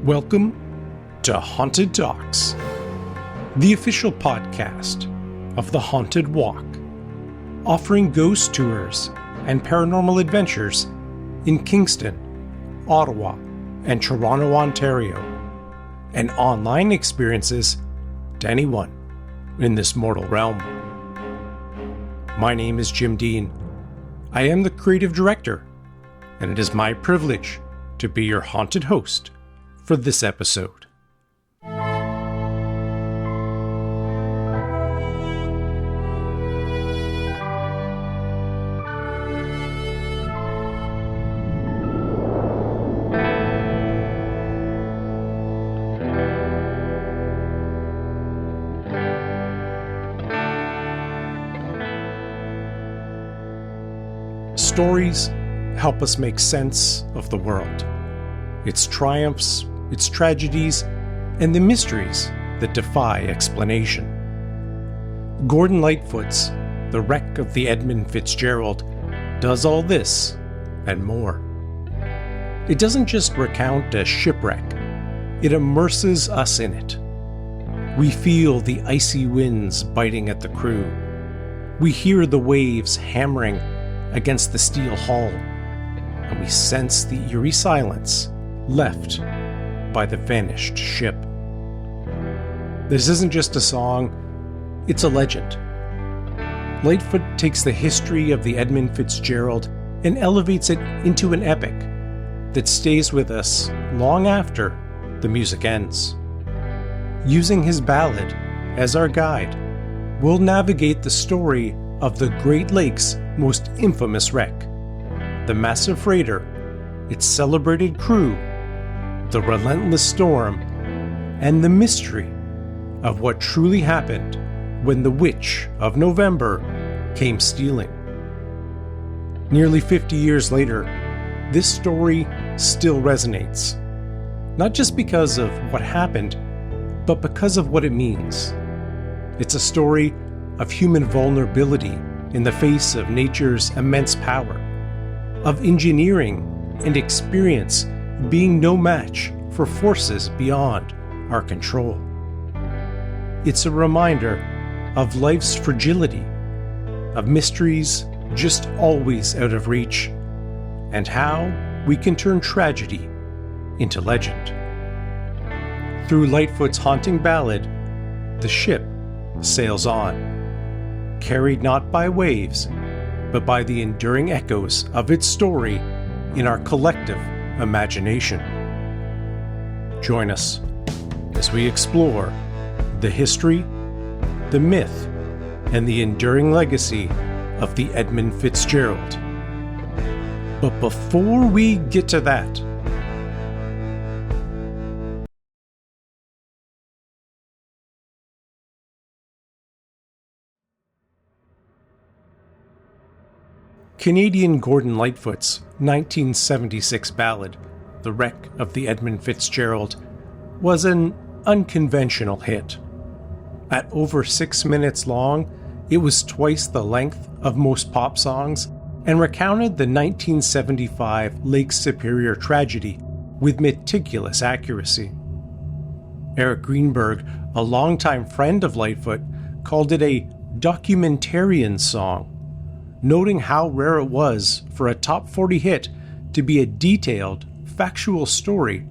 Welcome to Haunted Talks, the official podcast of the Haunted Walk, offering ghost tours and paranormal adventures in Kingston, Ottawa, and Toronto, Ontario, and online experiences to anyone in this mortal realm. My name is Jim Dean. I am the creative director, and it is my privilege to be your haunted host for this episode. Stories help us make sense of the world, its triumphs, its tragedies, and the mysteries that defy explanation. Gordon Lightfoot's The Wreck of the Edmund Fitzgerald does all this and more. It doesn't just recount a shipwreck, it immerses us in it. We feel the icy winds biting at the crew. We hear the waves hammering against the steel hull, and we sense the eerie silence left by the vanished ship. This isn't just a song, it's a legend. Lightfoot takes the history of the Edmund Fitzgerald and elevates it into an epic that stays with us long after the music ends. Using his ballad as our guide, we'll navigate the story of the Great Lakes' most infamous wreck, the massive freighter, its celebrated crew, the relentless storm, and the mystery of what truly happened when the Witch of November came stealing. Nearly 50 years later, this story still resonates, not just because of what happened, but because of what it means. It's a story of human vulnerability in the face of nature's immense power, of engineering and experience being no match for forces beyond our control. It's a reminder of life's fragility, of mysteries just always out of reach, and how we can turn tragedy into legend. Through Lightfoot's haunting ballad, the ship sails on, carried not by waves, but by the enduring echoes of its story in our collective imagination. Join us as we explore the history, the myth, and the enduring legacy of the Edmund Fitzgerald. But before we get to that, Canadian Gordon Lightfoot's 1976 ballad, The Wreck of the Edmund Fitzgerald, was an unconventional hit. At over 6 minutes long, it was twice the length of most pop songs and recounted the 1975 Lake Superior tragedy with meticulous accuracy. Eric Greenberg, a longtime friend of Lightfoot, called it a documentarian song, noting how rare it was for a top 40 hit to be a detailed, factual story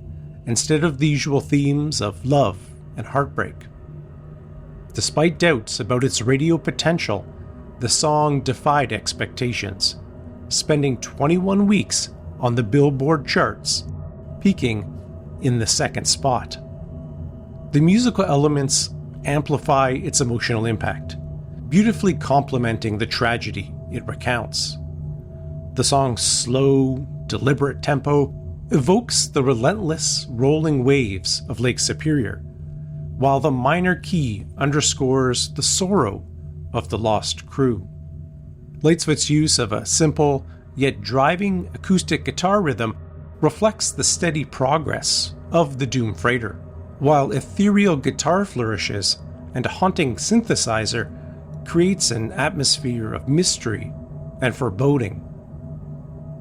instead of the usual themes of love and heartbreak. Despite doubts about its radio potential, the song defied expectations, spending 21 weeks on the Billboard charts, peaking in the second spot. The musical elements amplify its emotional impact, beautifully complementing the tragedy it recounts. The song's slow, deliberate tempo evokes the relentless, rolling waves of Lake Superior, while the minor key underscores the sorrow of the lost crew. Lightfoot's use of a simple, yet driving acoustic guitar rhythm reflects the steady progress of the doomed freighter, while ethereal guitar flourishes and a haunting synthesizer creates an atmosphere of mystery and foreboding.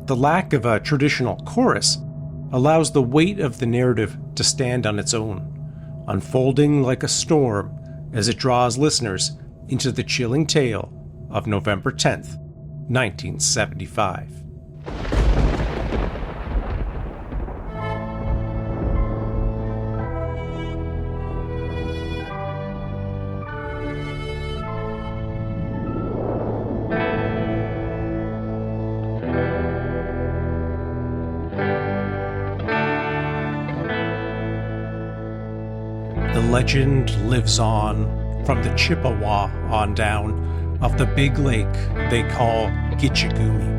The lack of a traditional chorus allows the weight of the narrative to stand on its own, unfolding like a storm as it draws listeners into the chilling tale of November 10th, 1975. The legend lives on from the Chippewa on down of the big lake they call Gitchagumi.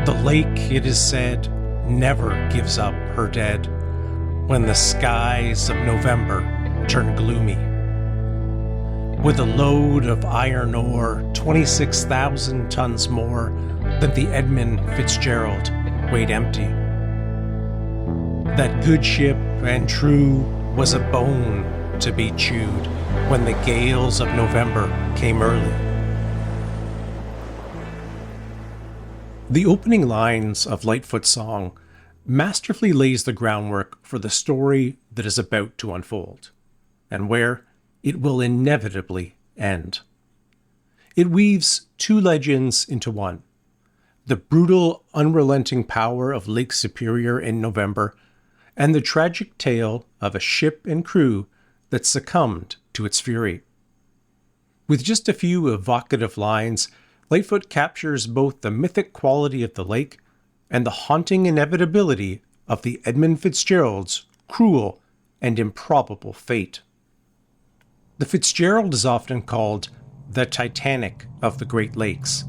The lake, it is said, never gives up her dead when the skies of November turn gloomy. With a load of iron ore 26,000 tons more than the Edmund Fitzgerald weighed empty. That good ship and true was a bone to be chewed when the gales of November came early. The opening lines of Lightfoot's song masterfully lays the groundwork for the story that is about to unfold, and where it will inevitably end. It weaves two legends into one: the brutal, unrelenting power of Lake Superior in November, and the tragic tale of a ship and crew that succumbed to its fury. With just a few evocative lines, Lightfoot captures both the mythic quality of the lake and the haunting inevitability of the Edmund Fitzgerald's cruel and improbable fate. The Fitzgerald is often called the Titanic of the Great Lakes,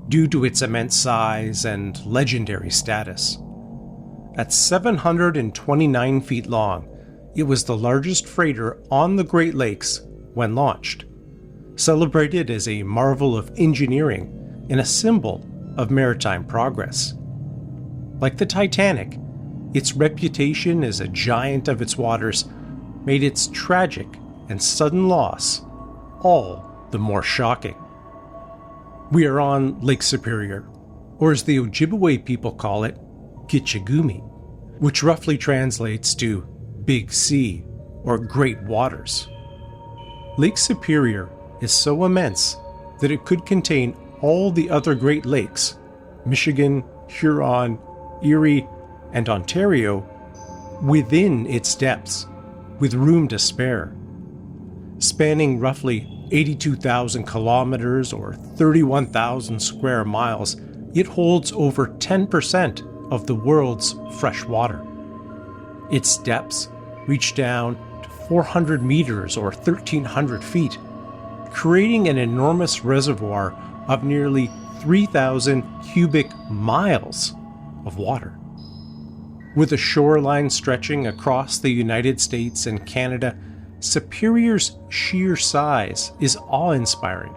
due to its immense size and legendary status. At 729 feet long, it was the largest freighter on the Great Lakes when launched, celebrated as a marvel of engineering and a symbol of maritime progress. Like the Titanic, its reputation as a giant of its waters made its tragic and sudden loss all the more shocking. We are on Lake Superior, or as the Ojibwe people call it, Gitchagumi, which roughly translates to Big Sea or Great Waters. Lake Superior is so immense that it could contain all the other Great Lakes, Michigan, Huron, Erie, and Ontario, within its depths, with room to spare. Spanning roughly 82,000 kilometers or 31,000 square miles, it holds over 10% of the world's fresh water. Its depths reach down to 400 meters or 1,300 feet, creating an enormous reservoir of nearly 3,000 cubic miles of water. With a shoreline stretching across the United States and Canada, Superior's sheer size is awe-inspiring,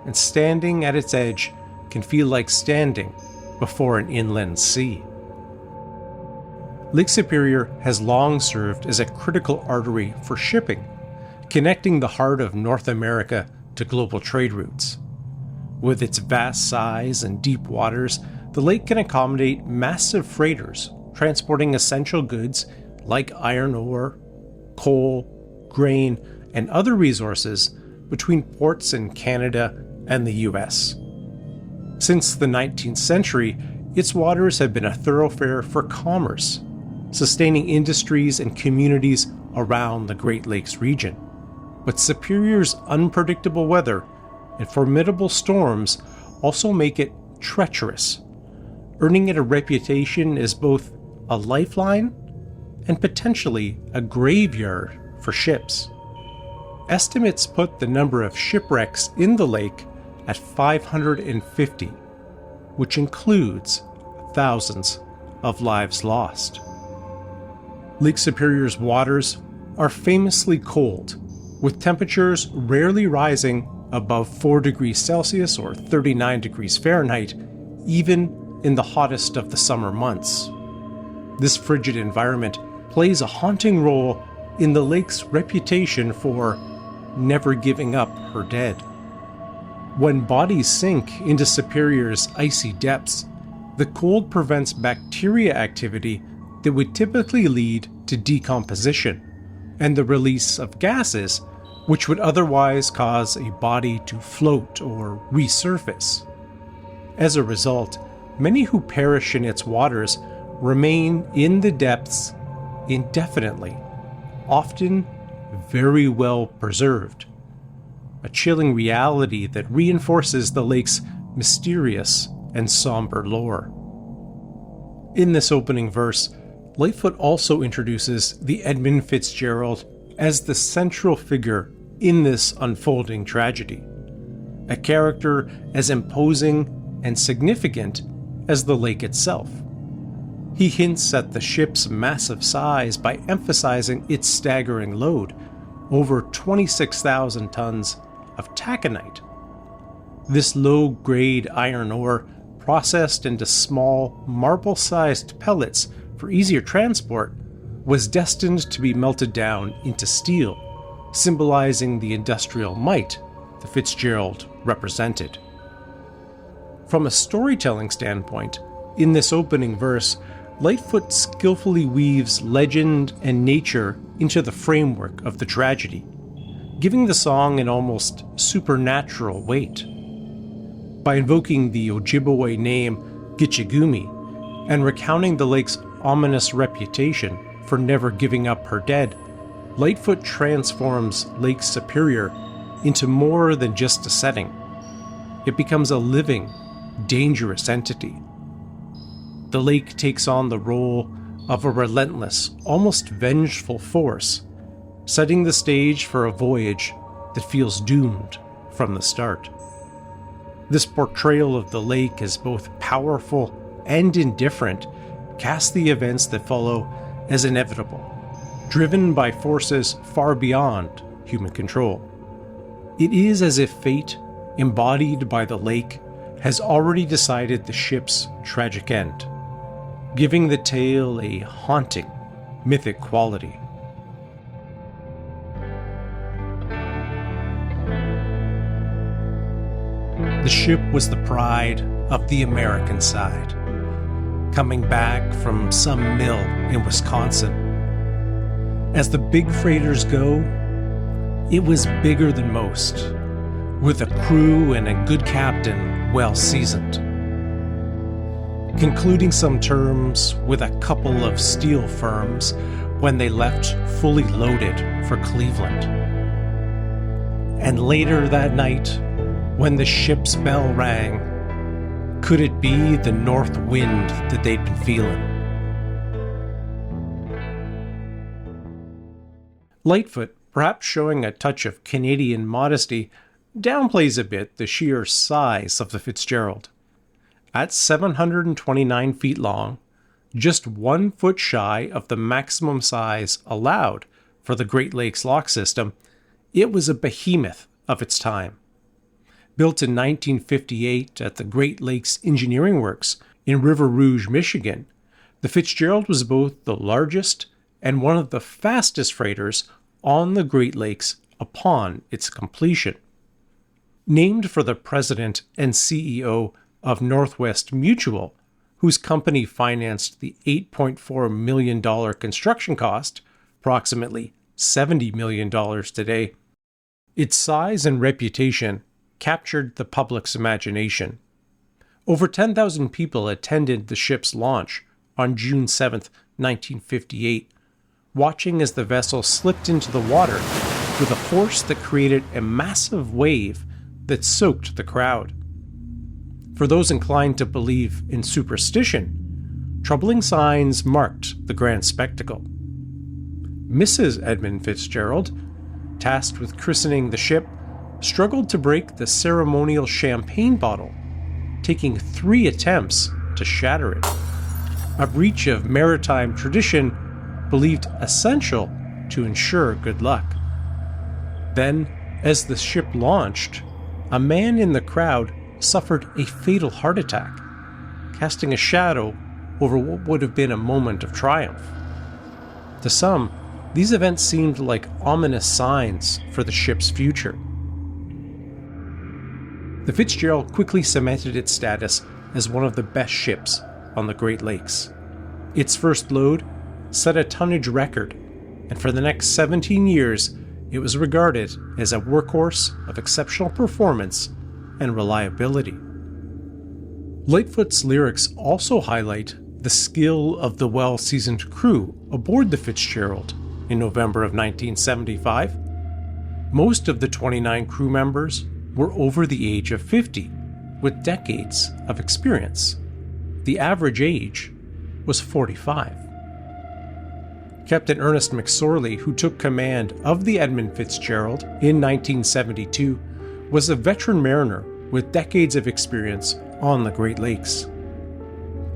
and standing at its edge can feel like standing before an inland sea. Lake Superior has long served as a critical artery for shipping, connecting the heart of North America to global trade routes. With its vast size and deep waters, the lake can accommodate massive freighters transporting essential goods like iron ore, coal, grain, and other resources between ports in Canada and the US. Since the 19th century, its waters have been a thoroughfare for commerce, sustaining industries and communities around the Great Lakes region. But Superior's unpredictable weather and formidable storms also make it treacherous, earning it a reputation as both a lifeline and potentially a graveyard for ships. Estimates put the number of shipwrecks in the lake at 550, which includes thousands of lives lost. Lake Superior's waters are famously cold, with temperatures rarely rising above 4 degrees Celsius or 39 degrees Fahrenheit, even in the hottest of the summer months. This frigid environment plays a haunting role in the lake's reputation for never giving up her dead. When bodies sink into Superior's icy depths, the cold prevents bacteria activity that would typically lead to decomposition and the release of gases which would otherwise cause a body to float or resurface. As a result, many who perish in its waters remain in the depths indefinitely, often very well preserved. A chilling reality that reinforces the lake's mysterious and somber lore. In this opening verse, Lightfoot also introduces the Edmund Fitzgerald as the central figure in this unfolding tragedy, a character as imposing and significant as the lake itself. He hints at the ship's massive size by emphasizing its staggering load, over 26,000 tons of taconite. This low-grade iron ore, processed into small, marble-sized pellets for easier transport, was destined to be melted down into steel, symbolizing the industrial might the Fitzgerald represented. From a storytelling standpoint, in this opening verse, Lightfoot skillfully weaves legend and nature into the framework of the tragedy, giving the song an almost supernatural weight. By invoking the Ojibwe name Gitchagumi and recounting the lake's ominous reputation for never giving up her dead, Lightfoot transforms Lake Superior into more than just a setting. It becomes a living, dangerous entity. The lake takes on the role of a relentless, almost vengeful force, setting the stage for a voyage that feels doomed from the start. This portrayal of the lake as both powerful and indifferent casts the events that follow as inevitable, driven by forces far beyond human control. It is as if fate, embodied by the lake, has already decided the ship's tragic end, giving the tale a haunting, mythic quality. The ship was the pride of the American side, coming back from some mill in Wisconsin. As the big freighters go, it was bigger than most, with a crew and a good captain well seasoned. Concluding some terms with a couple of steel firms when they left fully loaded for Cleveland. And later that night, when the ship's bell rang, could it be the north wind that they'd been feeling? Lightfoot, perhaps showing a touch of Canadian modesty, downplays a bit the sheer size of the Fitzgerald. At 729 feet long, just 1 foot shy of the maximum size allowed for the Great Lakes lock system, it was a behemoth of its time. Built in 1958 at the Great Lakes Engineering Works in River Rouge, Michigan, the Fitzgerald was both the largest and one of the fastest freighters on the Great Lakes upon its completion. Named for the president and CEO of Northwest Mutual, whose company financed the $8.4 million construction cost, approximately $70 million today, its size and reputation captured the public's imagination. Over 10,000 people attended the ship's launch on June 7, 1958, watching as the vessel slipped into the water with a force that created a massive wave that soaked the crowd. For those inclined to believe in superstition, troubling signs marked the grand spectacle. Mrs. Edmund Fitzgerald, tasked with christening the ship, struggled to break the ceremonial champagne bottle, taking 3 attempts to shatter it, a breach of maritime tradition believed essential to ensure good luck. Then, as the ship launched, a man in the crowd suffered a fatal heart attack, casting a shadow over what would have been a moment of triumph. To some, these events seemed like ominous signs for the ship's future. The Fitzgerald quickly cemented its status as one of the best ships on the Great Lakes. Its first load set a tonnage record, and for the next 17 years, it was regarded as a workhorse of exceptional performance and reliability. Lightfoot's lyrics also highlight the skill of the well-seasoned crew aboard the Fitzgerald in November of 1975. Most of the 29 crew members were over the age of 50, with decades of experience. The average age was 45. Captain Ernest McSorley, who took command of the Edmund Fitzgerald in 1972, was a veteran mariner with decades of experience on the Great Lakes.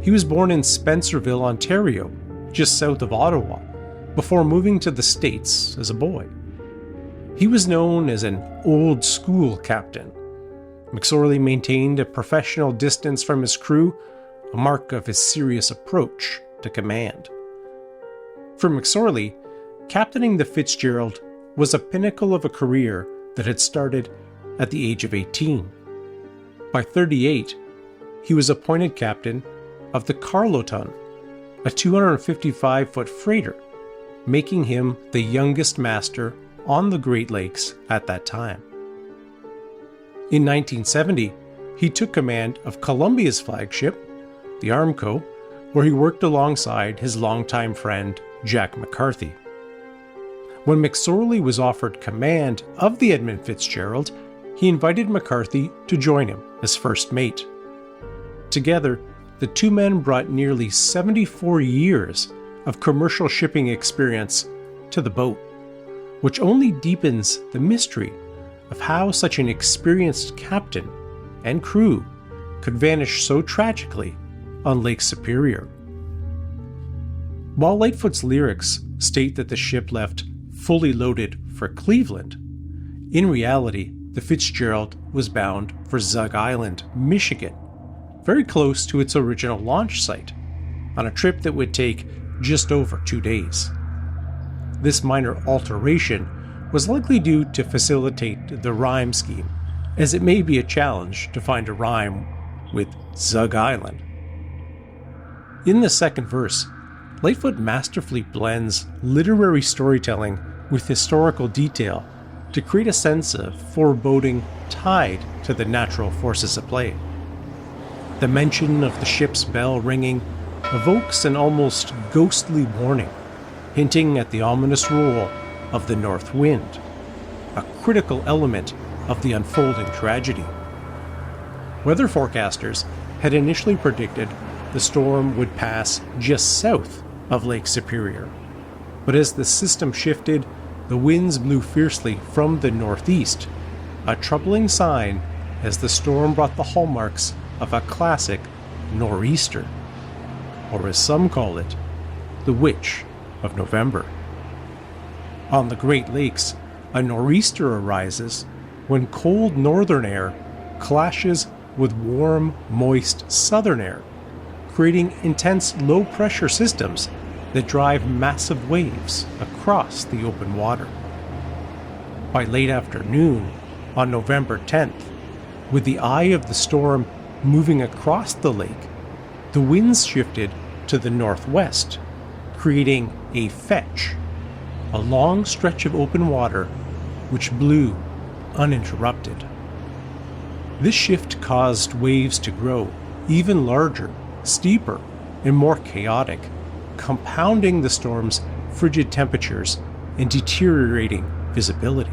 He was born in Spencerville, Ontario, just south of Ottawa, before moving to the States as a boy. He was known as an old-school captain. McSorley maintained a professional distance from his crew, a mark of his serious approach to command. For McSorley, captaining the Fitzgerald was a pinnacle of a career that had started at the age of 18. By 38, he was appointed captain of the Carleton, a 255-foot freighter, making him the youngest master on the Great Lakes at that time. In 1970, he took command of Columbia's flagship, the Armco, where he worked alongside his longtime friend Jack McCarthy. When McSorley was offered command of the Edmund Fitzgerald, he invited McCarthy to join him as first mate. Together, the two men brought nearly 74 years of commercial shipping experience to the boat, which only deepens the mystery of how such an experienced captain and crew could vanish so tragically on Lake Superior. While Lightfoot's lyrics state that the ship left fully loaded for Cleveland, in reality, the Fitzgerald was bound for Zug Island, Michigan, very close to its original launch site, on a trip that would take just over 2 days. This minor alteration was likely due to facilitate the rhyme scheme, as it may be a challenge to find a rhyme with Zug Island. In the second verse, Lightfoot masterfully blends literary storytelling with historical detail to create a sense of foreboding tied to the natural forces at play. The mention of the ship's bell ringing evokes an almost ghostly warning, hinting at the ominous roll of the north wind, a critical element of the unfolding tragedy. Weather forecasters had initially predicted the storm would pass just south of Lake Superior, but as the system shifted, the winds blew fiercely from the northeast, a troubling sign as the storm brought the hallmarks of a classic nor'easter, or as some call it, the Witch of November. On the Great Lakes, a nor'easter arises when cold northern air clashes with warm, moist southern air, creating intense low-pressure systems that drive massive waves across the open water. By late afternoon, on November 10th, with the eye of the storm moving across the lake, the winds shifted to the northwest, creating a fetch, a long stretch of open water which blew uninterrupted. This shift caused waves to grow even larger, steeper, and more chaotic, compounding the storm's frigid temperatures and deteriorating visibility.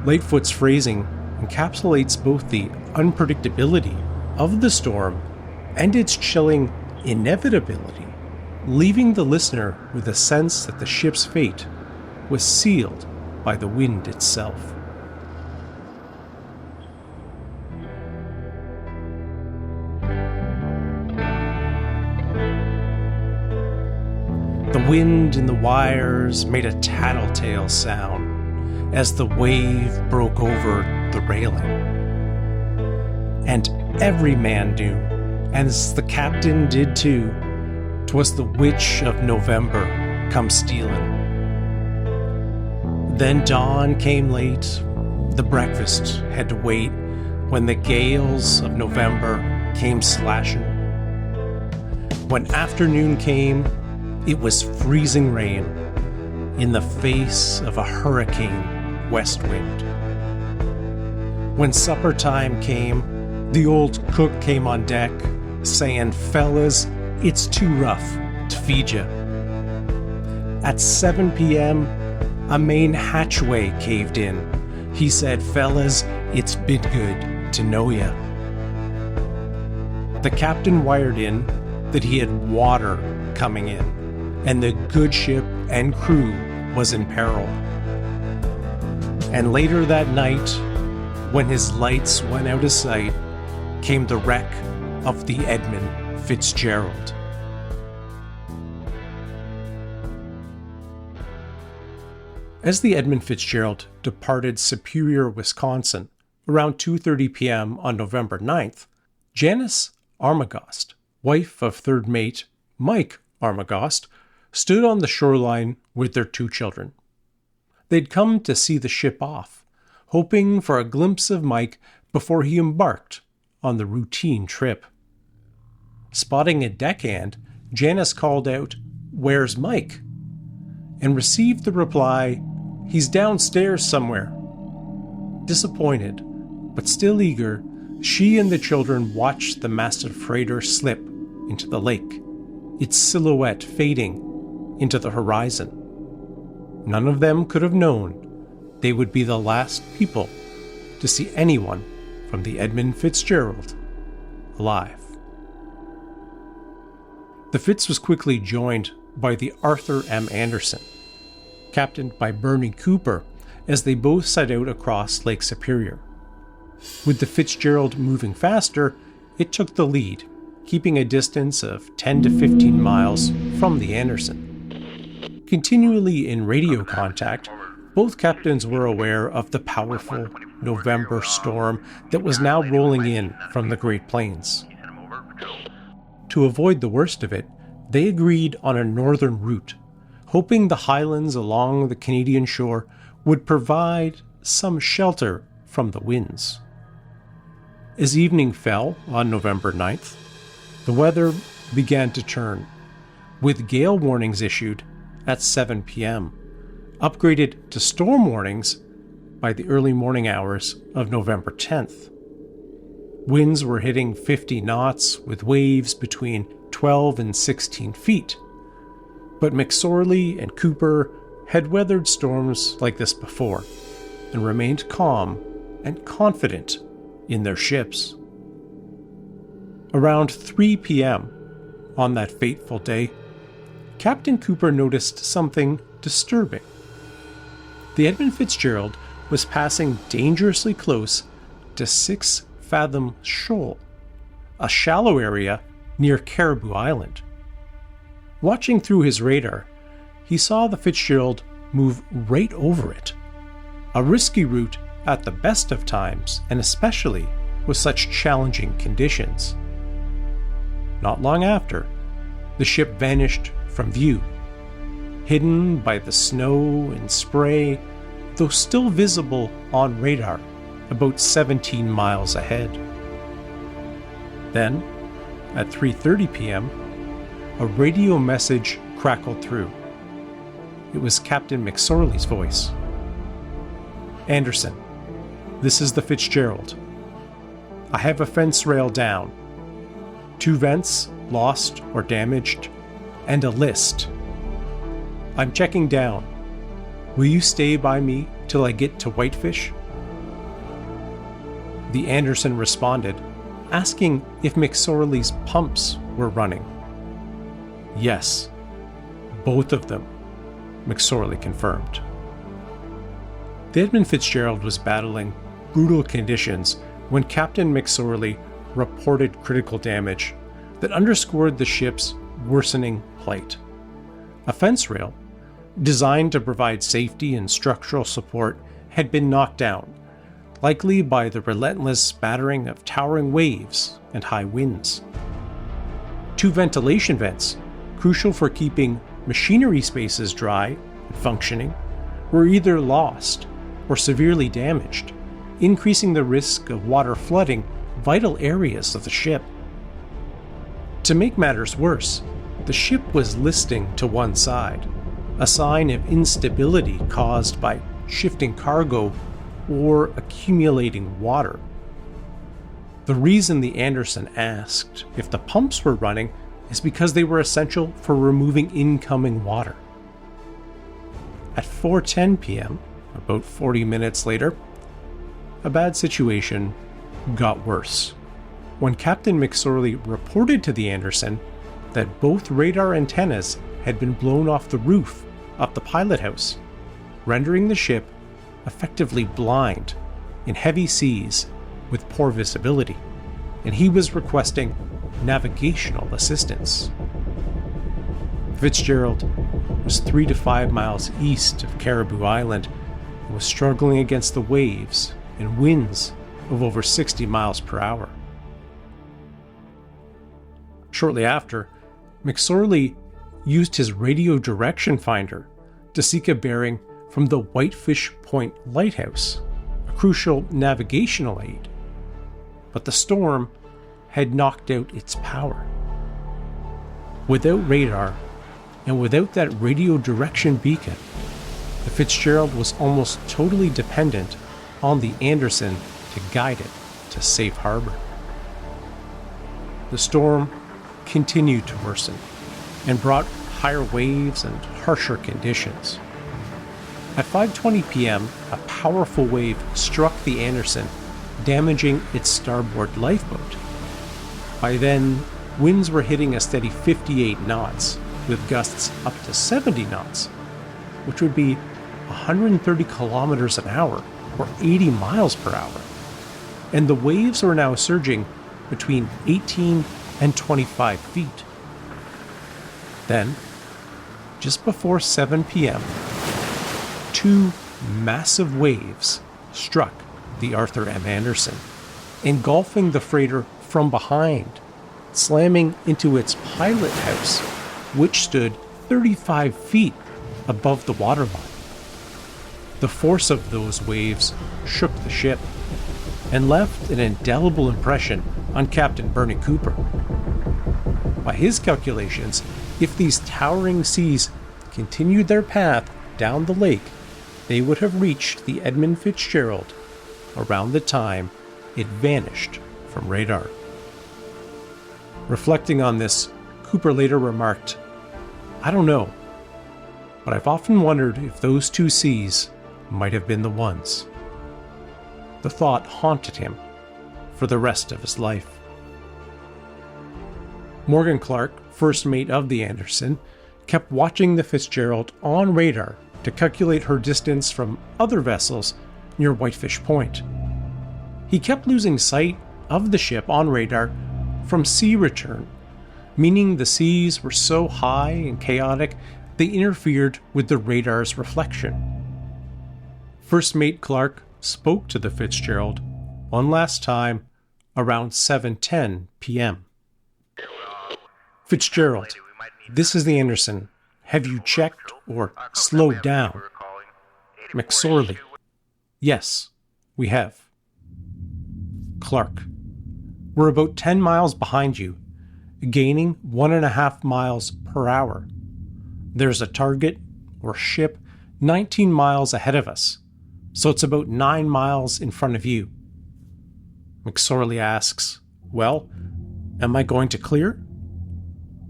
Lightfoot's phrasing encapsulates both the unpredictability of the storm and its chilling inevitability, leaving the listener with a sense that the ship's fate was sealed by the wind itself. The wind in the wires made a tattletale sound as the wave broke over the railing. And every man knew, as the captain did too, 'twas the Witch of November come stealing. Then dawn came late, the breakfast had to wait when the gales of November came slashing. When afternoon came, it was freezing rain in the face of a hurricane west wind. When supper time came, the old cook came on deck, saying, "Fellas, it's too rough to feed ya." At 7 p.m., a main hatchway caved in. He said, "Fellas, it's been good to know ya." The captain wired in that he had water coming in, and the good ship and crew was in peril. And later that night, when his lights went out of sight, came the wreck of the Edmund Fitzgerald. As the Edmund Fitzgerald departed Superior, Wisconsin, around 2:30 p.m. on November 9th, Janice Armagost, wife of third mate Mike Armagost, stood on the shoreline with their 2 children. They'd come to see the ship off, hoping for a glimpse of Mike before he embarked on the routine trip. Spotting a deckhand, Janice called out, "Where's Mike?" and received the reply, "He's downstairs somewhere." Disappointed, but still eager, she and the children watched the massive freighter slip into the lake, its silhouette fading into the horizon. None of them could have known they would be the last people to see anyone from the Edmund Fitzgerald alive. The Fitz was quickly joined by the Arthur M. Anderson, captained by Bernie Cooper, as they both set out across Lake Superior. With the Fitzgerald moving faster, it took the lead, keeping a distance of 10 to 15 miles from the Anderson. Continually in radio contact, both captains were aware of the powerful November storm that was now rolling in from the Great Plains. To avoid the worst of it, they agreed on a northern route, hoping the highlands along the Canadian shore would provide some shelter from the winds. As evening fell on November 9th, the weather began to turn, with gale warnings issued at 7 p.m., upgraded to storm warnings by the early morning hours of November 10th. Winds were hitting 50 knots with waves between 12 and 16 feet. But McSorley and Cooper had weathered storms like this before and remained calm and confident in their ships. Around 3 p.m. on that fateful day, Captain Cooper noticed something disturbing. The Edmund Fitzgerald was passing dangerously close to 6 Fathom Shoal, a shallow area near Caribou Island. Watching through his radar, he saw the Fitzgerald move right over it, a risky route at the best of times, and especially with such challenging conditions. Not long after, the ship vanished from view, hidden by the snow and spray, though still visible on radar about 17 miles ahead. Then, at 3:30 p.m., a radio message crackled through. It was Captain McSorley's voice. "Anderson, this is the Fitzgerald. I have a fence rail down, 2 vents lost or damaged, and a list. I'm checking down. Will you stay by me till I get to Whitefish?" The Anderson responded, asking if McSorley's pumps were running. "Yes, both of them," McSorley confirmed. The Edmund Fitzgerald was battling brutal conditions when Captain McSorley reported critical damage that underscored the ship's worsening plight. A fence rail, designed to provide safety and structural support, had been knocked down, likely by the relentless battering of towering waves and high winds. 2 ventilation vents, crucial for keeping machinery spaces dry and functioning, were either lost or severely damaged, increasing the risk of water flooding vital areas of the ship. To make matters worse, the ship was listing to one side, a sign of instability caused by shifting cargo or accumulating water. The reason the Anderson asked if the pumps were running is because they were essential for removing incoming water. At 4:10 p.m., about 40 minutes later, a bad situation got worse when Captain McSorley reported to the Anderson that both radar antennas had been blown off the roof of the pilot house, rendering the ship effectively blind in heavy seas with poor visibility, and he was requesting navigational assistance. Fitzgerald was 3 to 5 miles east of Caribou Island and was struggling against the waves and winds of over 60 miles per hour. Shortly after, McSorley used his radio direction finder to seek a bearing from the Whitefish Point Lighthouse, a crucial navigational aid. But the storm had knocked out its power. Without radar, and without that radio direction beacon, the Fitzgerald was almost totally dependent on the Anderson to guide it to safe harbor. The storm continued to worsen and brought higher waves and harsher conditions. At 5:20 p.m., a powerful wave struck the Anderson, damaging its starboard lifeboat. By then, winds were hitting a steady 58 knots, with gusts up to 70 knots, which would be 130 kilometers an hour, or 80 miles per hour. And the waves were now surging between 18 and 25 feet. Then, just before 7 p.m., 2 massive waves struck the Arthur M. Anderson, engulfing the freighter from behind, slamming into its pilot house, which stood 35 feet above the waterline. The force of those waves shook the ship and left an indelible impression on Captain Bernie Cooper. By his calculations, if these towering seas continued their path down the lake, they would have reached the Edmund Fitzgerald around the time it vanished from radar. Reflecting on this, Cooper later remarked, "I don't know, but I've often wondered if those 2 seas might have been the ones." The thought haunted him for the rest of his life. Morgan Clark, first mate of the Anderson, kept watching the Fitzgerald on radar to calculate her distance from other vessels near Whitefish Point. He kept losing sight of the ship on radar from sea return, meaning the seas were so high and chaotic they interfered with the radar's reflection. First Mate Clark spoke to the Fitzgerald one last time around 7:10 p.m. "Fitzgerald, this is the Anderson. Have you checked or slowed down?" McSorley: "Yes, we have." Clark: "We're about 10 miles behind you, gaining 1.5 miles per hour. There's a target or ship 19 miles ahead of us, so it's about 9 miles in front of you." McSorley asks, "Well, am I going to clear?"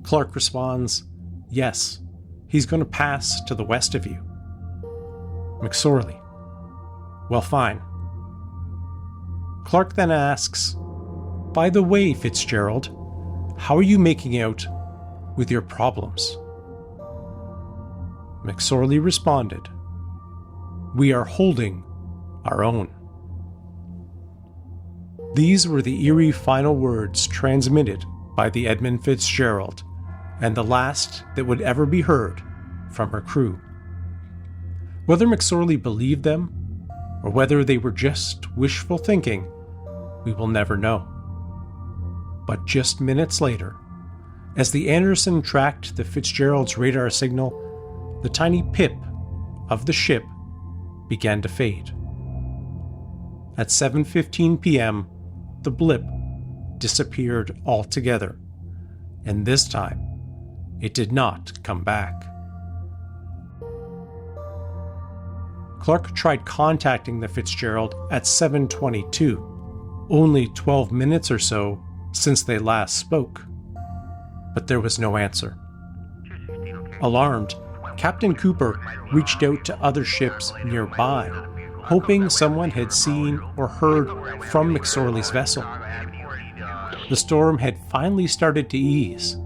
Clark responds, "Yes, he's going to pass to the west of you." McSorley: "Well, fine." Clark then asks, "By the way, Fitzgerald, how are you making out with your problems?" McSorley responded, "We are holding our own." These were the eerie final words transmitted by the Edmund Fitzgerald, and the last that would ever be heard from her crew. Whether McSorley believed them, or whether they were just wishful thinking, we will never know. But just minutes later, as the Anderson tracked the Fitzgerald's radar signal, the tiny pip of the ship began to fade. At 7:15 p.m., the blip disappeared altogether, and this time, it did not come back. Clark tried contacting the Fitzgerald at 7:22, only 12 minutes or so since they last spoke, but there was no answer. Alarmed, Captain Cooper reached out to other ships nearby, hoping someone had seen or heard from McSorley's vessel. The storm had finally started to ease,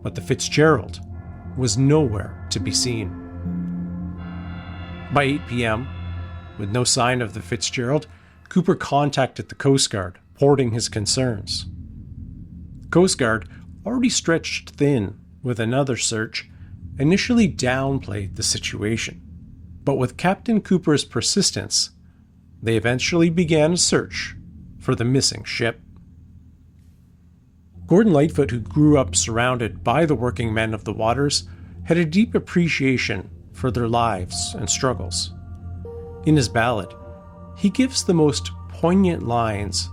but the Fitzgerald was nowhere to be seen. By 8 p.m., with no sign of the Fitzgerald, Cooper contacted the Coast Guard, reporting his concerns. The Coast Guard, already stretched thin with another search, initially downplayed the situation. But with Captain Cooper's persistence, they eventually began a search for the missing ship. Gordon Lightfoot, who grew up surrounded by the working men of the waters, had a deep appreciation for their lives and struggles. In his ballad, he gives the most poignant lines,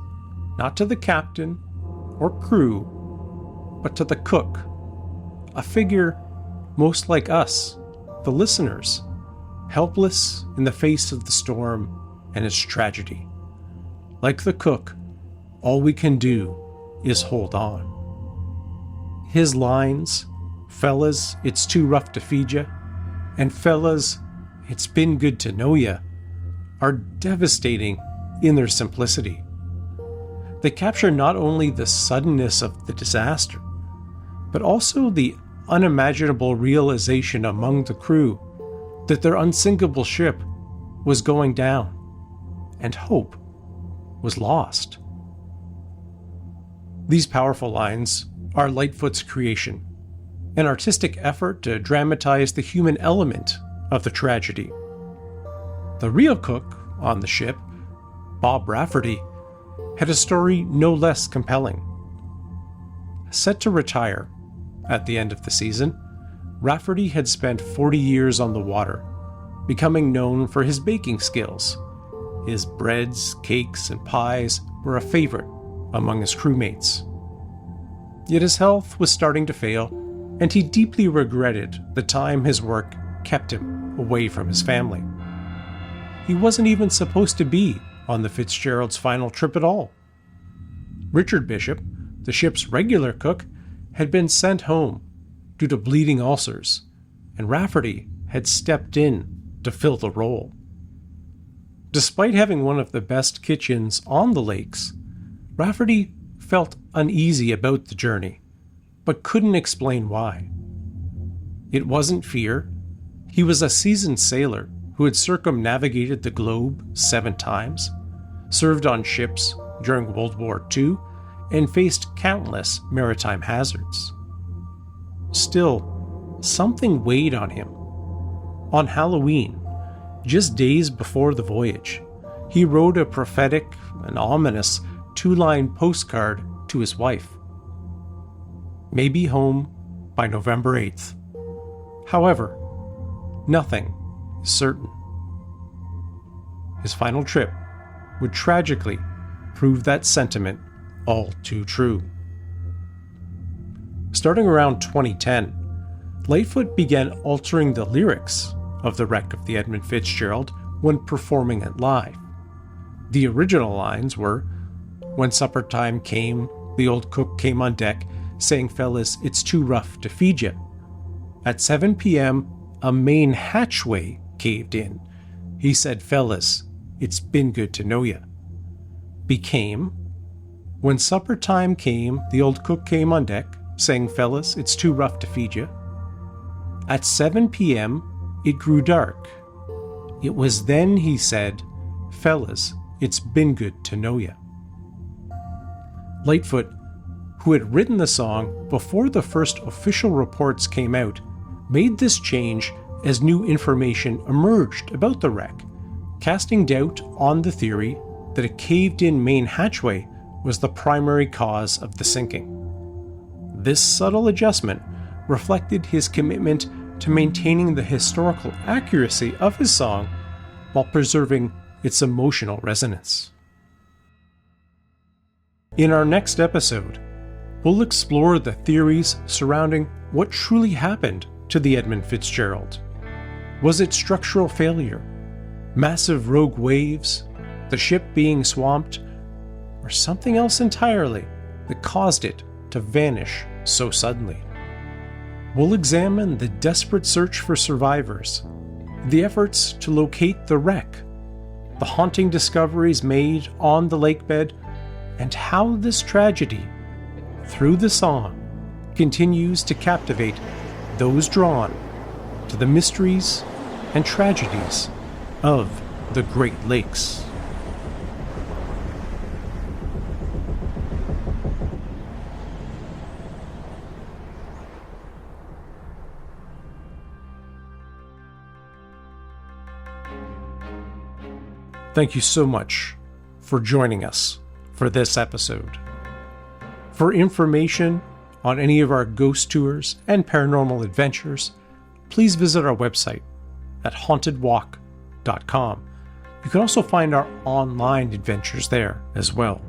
not to the captain or crew, but to the cook, a figure most like us, the listeners, helpless in the face of the storm and its tragedy. Like the cook, all we can do is hold on. His lines, "Fellas, it's too rough to feed ya," and "Fellas, it's been good to know ya," are devastating in their simplicity. They capture not only the suddenness of the disaster, but also the unimaginable realization among the crew that their unsinkable ship was going down, and hope was lost. These powerful lines are Lightfoot's creation, an artistic effort to dramatize the human element of the tragedy. The real cook on the ship, Bob Rafferty, had a story no less compelling. Set to retire at the end of the season, Rafferty had spent 40 years on the water, becoming known for his baking skills. His breads, cakes, and pies were a favorite among his crewmates. Yet his health was starting to fail, and he deeply regretted the time his work kept him away from his family. He wasn't even supposed to be on the Fitzgerald's final trip at all. Richard Bishop, the ship's regular cook, had been sent home due to bleeding ulcers, and Rafferty had stepped in to fill the role. Despite having one of the best kitchens on the lakes, Rafferty felt uneasy about the journey, but couldn't explain why. It wasn't fear. He was a seasoned sailor who had circumnavigated the globe 7 times, served on ships during World War II, and faced countless maritime hazards. Still, something weighed on him. On Halloween, just days before the voyage, he wrote a prophetic and ominous 2-line postcard to his wife. "May be home by November 8th. However, nothing is certain." His final trip would tragically prove that sentiment all too true. Starting around 2010, Lightfoot began altering the lyrics of The Wreck of the Edmund Fitzgerald when performing it live. The original lines were, "When supper time came, the old cook came on deck, saying, 'Fellas, it's too rough to feed ya.' At 7 p.m., a main hatchway caved in. He said, 'Fellas, it's been good to know ya.' Became, when supper time came, the old cook came on deck, saying, 'Fellas, it's too rough to feed ya.' At 7 p.m., it grew dark. It was then he said, 'Fellas, it's been good to know ya.'" Lightfoot, who had written the song before the first official reports came out, made this change as new information emerged about the wreck, casting doubt on the theory that a caved-in main hatchway was the primary cause of the sinking. This subtle adjustment reflected his commitment to maintaining the historical accuracy of his song while preserving its emotional resonance. In our next episode, we'll explore the theories surrounding what truly happened to the Edmund Fitzgerald. Was it structural failure, massive rogue waves, the ship being swamped, or something else entirely that caused it to vanish so suddenly? We'll examine the desperate search for survivors, the efforts to locate the wreck, the haunting discoveries made on the lakebed, and how this tragedy, through the song, continues to captivate those drawn to the mysteries and tragedies of the Great Lakes. Thank you so much for joining us for this episode. For information on any of our ghost tours and paranormal adventures, please visit our website at hauntedwalk.com. You can also find our online adventures there as well.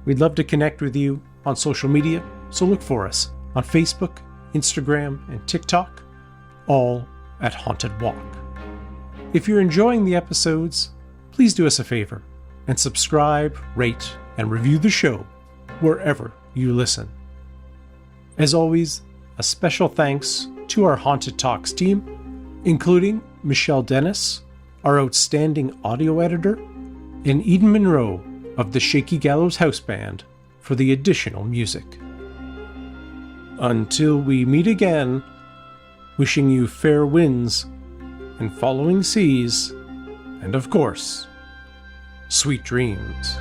We'd love to connect with you on social media, so look for us on Facebook, Instagram, and TikTok, all at Haunted Walk. If you're enjoying the episodes, please do us a favor and subscribe, rate, and review the show wherever you listen. As always, a special thanks to our Haunted Talks team, including Michelle Dennis, our outstanding audio editor, and Eden Monroe of the Shaky Gallows House Band for the additional music. Until we meet again, wishing you fair winds and following seas, and of course, sweet dreams.